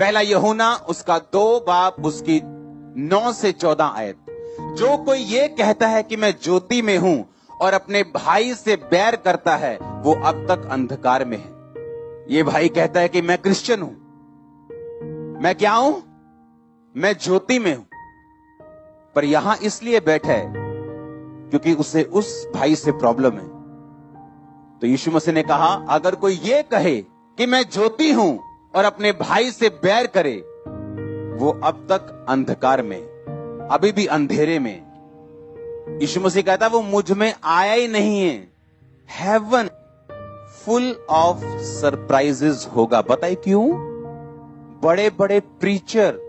पहला यूहन्ना उसका 2 बाब उसकी 9 से 14 आयत। जो कोई ये कहता है कि मैं ज्योति में हूं और अपने भाई से बैर करता है, वो अब तक अंधकार में है। ये भाई कहता है कि मैं क्रिश्चियन हूं, मैं क्या हूं, मैं ज्योति में हूं, पर यहां इसलिए बैठा है क्योंकि उसे उस भाई से प्रॉब्लम है। तो यीशु मसीह ने कहा, अगर कोई ये कहे कि मैं ज्योति हूं और अपने भाई से बैर करे, वो अब तक अंधकार में, अभी भी अंधेरे में। यीशु मसीह कहता वो मुझ में आया ही नहीं है। हेवन फुल ऑफ सरप्राइजेस होगा। बताइए क्यों? बड़े बड़े प्रीचर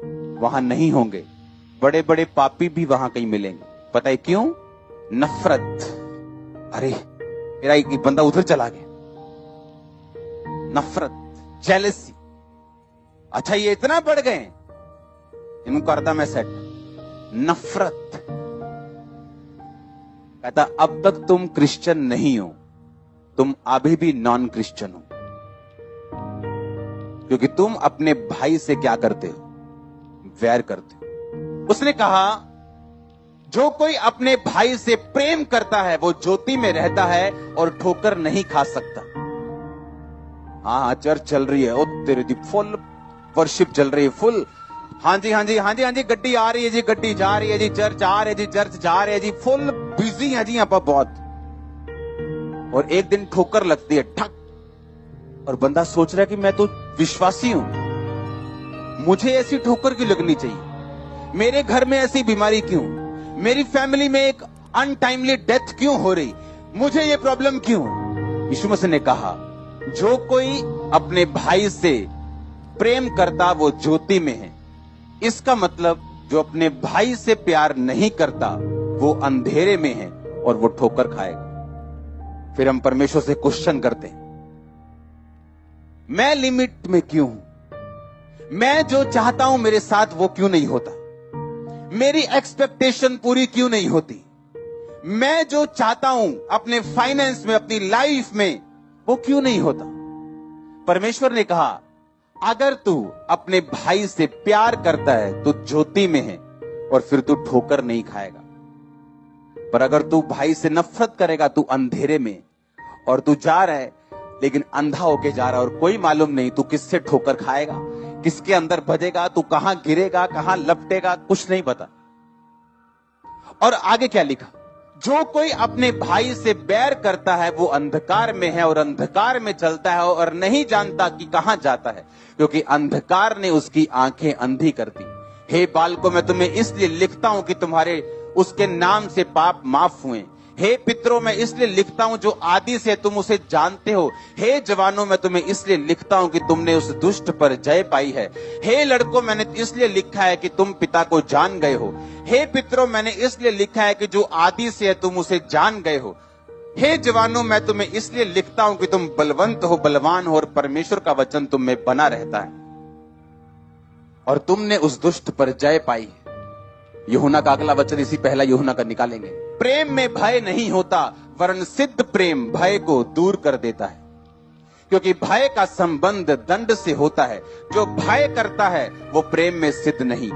वहां नहीं होंगे, बड़े बड़े पापी भी वहां कहीं मिलेंगे। बताइए क्यों? नफरत। अरे मेरा एक बंदा उधर चला गया, नफरत, जेलसी। अच्छा ये इतना बढ़ गए, इनको करता मैं सेट। नफरत। कहता अब तक तुम क्रिश्चियन नहीं हो, तुम अभी भी नॉन क्रिश्चियन हो, क्योंकि तुम अपने भाई से क्या करते हो? वैर करते हो। उसने कहा जो कोई अपने भाई से प्रेम करता है वो ज्योति में रहता है और ठोकर नहीं खा सकता। हाँ चर्च चल रही है, ओ तेरे दी फुल वर्शिप चल रही है, फुल। हाँ जी हाँ जी हाँ जी हाँ जी, गड्डी आ रही है जी, गड्डी जा रही है जी, चर्च आ रहे जी, चर्च जा रहे हैं जी, फुल बिजी है जी यहाँ पर बहुत। और एक दिन ठोकर लगती है, ठक, और बंदा सोच रहा है कि मैं तो विश्वासी हूं, मुझे ऐसी ठोकर क्यों लगनी चाहिए? मेरे घर में ऐसी बीमारी क्यों? मेरी फैमिली में एक अनटाइमली डेथ क्यों हो रही? मुझे ये प्रॉब्लम क्यों? यीशु मसीह ने कहा जो कोई अपने भाई से प्रेम करता वो ज्योति में है। इसका मतलब जो अपने भाई से प्यार नहीं करता वो अंधेरे में है और वो ठोकर खाएगा। फिर हम परमेश्वर से क्वेश्चन करते हैं, मैं लिमिट में क्यों हूं? मैं जो चाहता हूं मेरे साथ वो क्यों नहीं होता? मेरी एक्सपेक्टेशन पूरी क्यों नहीं होती? मैं जो चाहता हूं अपने फाइनेंस में, अपनी लाइफ में, वो क्यों नहीं होता? परमेश्वर ने कहा अगर तू अपने भाई से प्यार करता है तो ज्योति में है और फिर तू ठोकर नहीं खाएगा। पर अगर तू भाई से नफरत करेगा तू अंधेरे में, और तू जा रहा है लेकिन अंधा होके जा रहा है और कोई मालूम नहीं तू किससे ठोकर खाएगा, किसके अंदर बजेगा, तू कहां गिरेगा, कहां लपटेगा, कुछ नहीं पता। और आगे क्या लिखा? जो कोई अपने भाई से बैर करता है वो अंधकार में है और अंधकार में चलता है और नहीं जानता कि कहां जाता है, क्योंकि अंधकार ने उसकी आंखें अंधी कर दी। हे बालकों, मैं तुम्हें इसलिए लिखता हूं कि तुम्हारे उसके नाम से पाप माफ हुए। हे पितरों, मैं इसलिए लिखता हूं जो आदि से तुम उसे जानते हो। हे जवानों, मैं तुम्हें इसलिए लिखता हूं कि तुमने उस दुष्ट पर जय पाई है। हे लड़कों, मैंने इसलिए लिखा है कि तुम पिता को जान गए हो। हे पितरों, मैंने इसलिए लिखा है कि जो आदि से है तुम उसे जान गए हो। हे जवानों, मैं तुम्हें इसलिए लिखता हूं कि तुम बलवंत हो, बलवान हो और परमेश्वर का वचन तुम में बना रहता है और तुमने उस दुष्ट पर जय पाई है। यूहन्ना का अगला वचन इसी पहला यूहन्ना का निकालेंगे। प्रेम में भय नहीं होता, वरन सिद्ध प्रेम भय को दूर कर देता है, क्योंकि भय का संबंध दंड से होता है। जो भय करता है वो प्रेम में सिद्ध नहीं।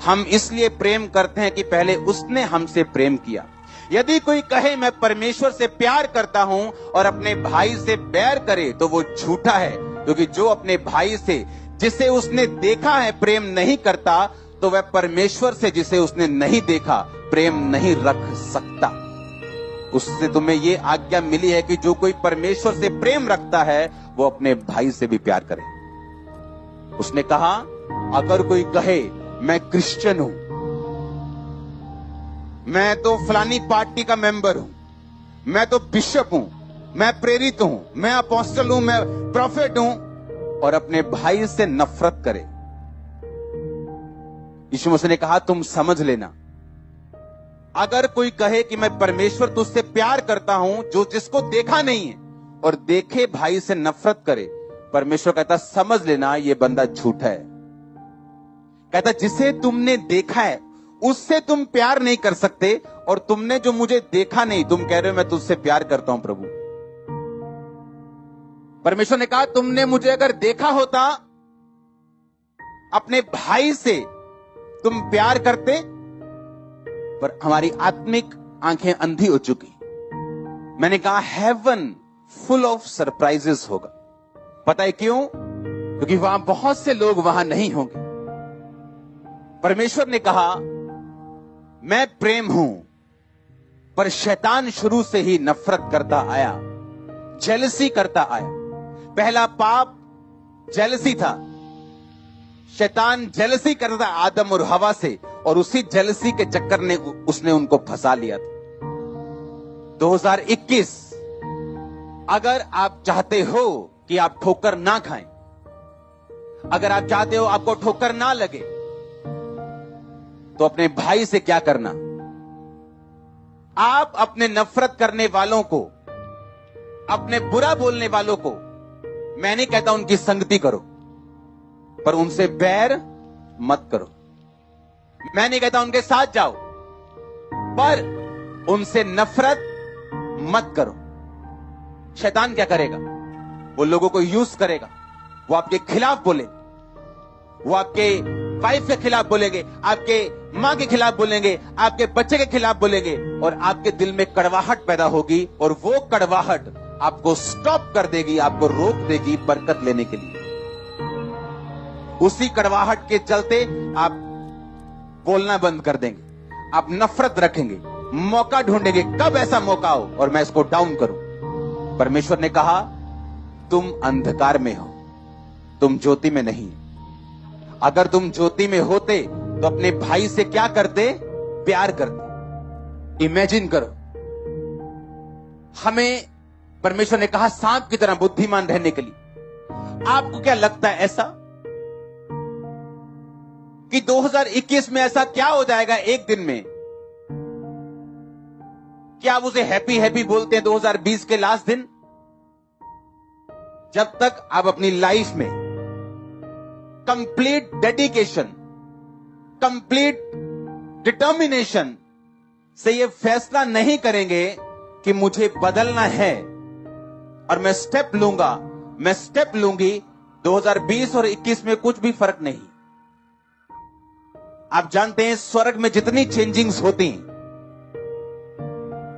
हम इसलिए प्रेम करते हैं कि पहले उसने हमसे प्रेम किया। यदि कोई कहे मैं परमेश्वर से प्यार करता हूं और अपने भाई से बैर करे तो वो झूठा है, क्योंकि जो अपने भाई से जिसे उसने देखा है प्रेम नहीं करता, तो वह परमेश्वर से जिसे उसने नहीं देखा प्रेम नहीं रख सकता। उससे तुम्हें ये आज्ञा मिली है कि जो कोई परमेश्वर से प्रेम रखता है वो अपने भाई से भी प्यार करे। उसने कहा अगर कोई कहे मैं क्रिश्चियन हूं, मैं तो फलानी पार्टी का मेंबर हूं, मैं तो बिशप हूं, मैं प्रेरित हूं, मैं अपोस्टल हूं, मैं प्रॉफिट हूं, और अपने भाई से नफरत करे, यीशु मसीह ने कहा तुम समझ लेना, अगर कोई कहे कि मैं परमेश्वर तुझसे प्यार करता हूं, जो जिसको देखा नहीं है, और देखे भाई से नफरत करे, परमेश्वर कहता समझ लेना ये बंदा झूठा है। कहता जिसे तुमने देखा है उससे तुम प्यार नहीं कर सकते, और तुमने जो मुझे देखा नहीं तुम कह रहे हो मैं तुझसे प्यार करता हूं प्रभु। परमेश्वर ने कहा तुमने मुझे अगर देखा होता अपने भाई से तुम प्यार करते, पर हमारी आत्मिक आंखें अंधी हो चुकी। मैंने कहा हेवन फुल ऑफ सरप्राइजेस होगा। पता है क्यों? क्योंकि वहां बहुत से लोग वहां नहीं होंगे। परमेश्वर ने कहा मैं प्रेम हूं, पर शैतान शुरू से ही नफरत करता आया, जेलसी करता आया। पहला पाप जेलसी था। शैतान जेलसी करता आदम और हवा से, और उसी जेलसी के चक्कर ने उसने उनको फंसा लिया था। 2021 अगर आप चाहते हो कि आप ठोकर ना खाएं, अगर आप चाहते हो आपको ठोकर ना लगे, तो अपने भाई से क्या करना? आप अपने नफरत करने वालों को, अपने बुरा बोलने वालों को, मैं नहीं कहता उनकी संगति करो, पर उनसे बैर मत करो। मैं नहीं कहता उनके साथ जाओ, पर उनसे नफरत मत करो। शैतान क्या करेगा? वो लोगों को यूज करेगा, वो आपके खिलाफ बोले, वो आपके वाइफ के खिलाफ बोलेंगे, आपके मां के खिलाफ बोलेंगे, आपके बच्चे के खिलाफ बोलेंगे, और आपके दिल में कड़वाहट पैदा होगी, और वो कड़वाहट आपको स्टॉप कर देगी, आपको रोक देगी बरकत लेने के लिए। उसी कड़वाहट के चलते आप बोलना बंद कर देंगे, आप नफरत रखेंगे, मौका ढूंढेंगे कब ऐसा मौका हो और मैं इसको डाउन करूं। परमेश्वर ने कहा तुम अंधकार में हो, तुम ज्योति में नहीं। अगर तुम ज्योति में होते तो अपने भाई से क्या करते? प्यार करते। इमेजिन करो, हमें परमेश्वर ने कहा सांप की तरह बुद्धिमान रहने के लिए। आपको क्या लगता है ऐसा कि 2021 में ऐसा क्या हो जाएगा एक दिन में? क्या आप उसे हैप्पी हैप्पी बोलते हैं 2020 के लास्ट दिन? जब तक आप अपनी लाइफ में कंप्लीट डेडिकेशन, कंप्लीट डिटर्मिनेशन से ये फैसला नहीं करेंगे कि मुझे बदलना है और मैं स्टेप लूंगा, मैं स्टेप लूंगी, 2020 और 21 में कुछ भी फर्क नहीं। आप जानते हैं स्वर्ग में जितनी चेंजिंग्स होती हैं,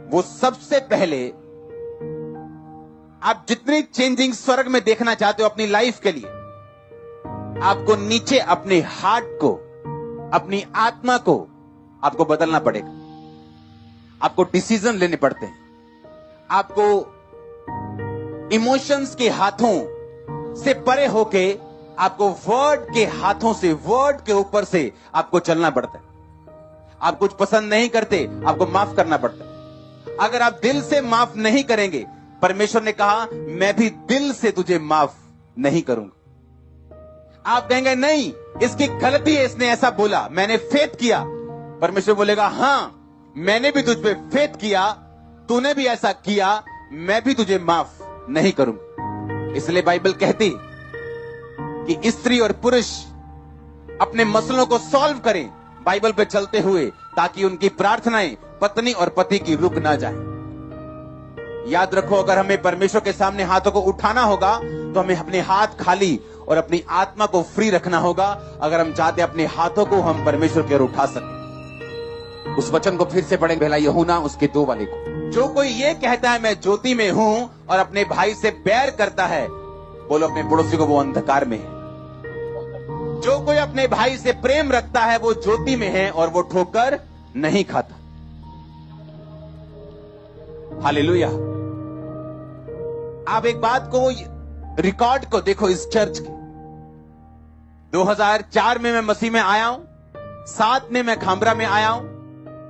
वो सबसे पहले आप जितनी चेंजिंग स्वर्ग में देखना चाहते हो अपनी लाइफ के लिए, आपको नीचे अपने हार्ट को, अपनी आत्मा को आपको बदलना पड़ेगा। आपको डिसीजन लेने पड़ते हैं, आपको इमोशंस के हाथों से परे होके आपको वर्ड के हाथों से, वर्ड के ऊपर से आपको चलना पड़ता है। आप कुछ पसंद नहीं करते, आपको माफ करना पड़ता है। अगर आप दिल से माफ नहीं करेंगे, परमेश्वर ने कहा मैं भी दिल से तुझे माफ नहीं करूंगा। आप कहेंगे नहीं, इसकी गलती है, इसने ऐसा बोला, मैंने फेथ किया। परमेश्वर बोलेगा हां, मैंने भी तुझ पे फेथ किया, तूने भी ऐसा किया, मैं भी तुझे माफ नहीं करूंगा। इसलिए बाइबल कहती कि स्त्री और पुरुष अपने मसलों को सॉल्व करें बाइबल पे चलते हुए, ताकि उनकी प्रार्थनाएं पत्नी और पति की रुक ना जाए। याद रखो, अगर हमें परमेश्वर के सामने हाथों को उठाना होगा तो हमें अपने हाथ खाली और अपनी आत्मा को फ्री रखना होगा, अगर हम चाहते अपने हाथों को हम परमेश्वर की ओर उठा सकें। उस वचन को फिर से पढ़ें, पहला यूहन्ना उसके 2 वाले को। जो कोई ये कहता है मैं ज्योति में हूं और अपने भाई से बैर करता है, बोलो अपने पड़ोसी को, वो अंधकार में है। जो कोई अपने भाई से प्रेम रखता है वो ज्योति में है और वो ठोकर नहीं खाता। हालेलुया। आप एक बात को, रिकॉर्ड को देखो इस चर्च के। 2004 में मैं मसीह में आया हूं, 7 में मैं खामरा में आया हूं।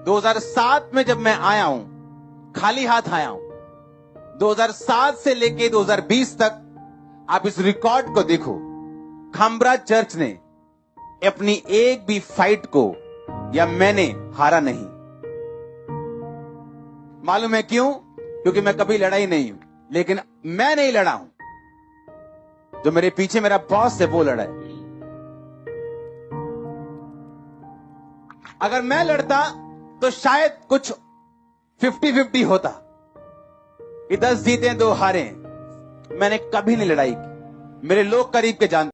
2007 में जब मैं आया हूं, खाली हाथ आया हूं। 2007 से लेके 2020 तक आप इस रिकॉर्ड को देखो, खामरा चर्च ने अपनी एक भी फाइट को या मैंने हारा नहीं। मालूम है क्यों? क्योंकि मैं कभी लड़ाई नहीं हूं, लेकिन मैं नहीं लड़ा हूं, जो मेरे पीछे मेरा बॉस है वो लड़ा है। अगर मैं लड़ता तो शायद कुछ 50-50 होता कि 10 जीते 2 हारे। मैंने कभी नहीं लड़ाई की। मेरे लोग करीब के जानते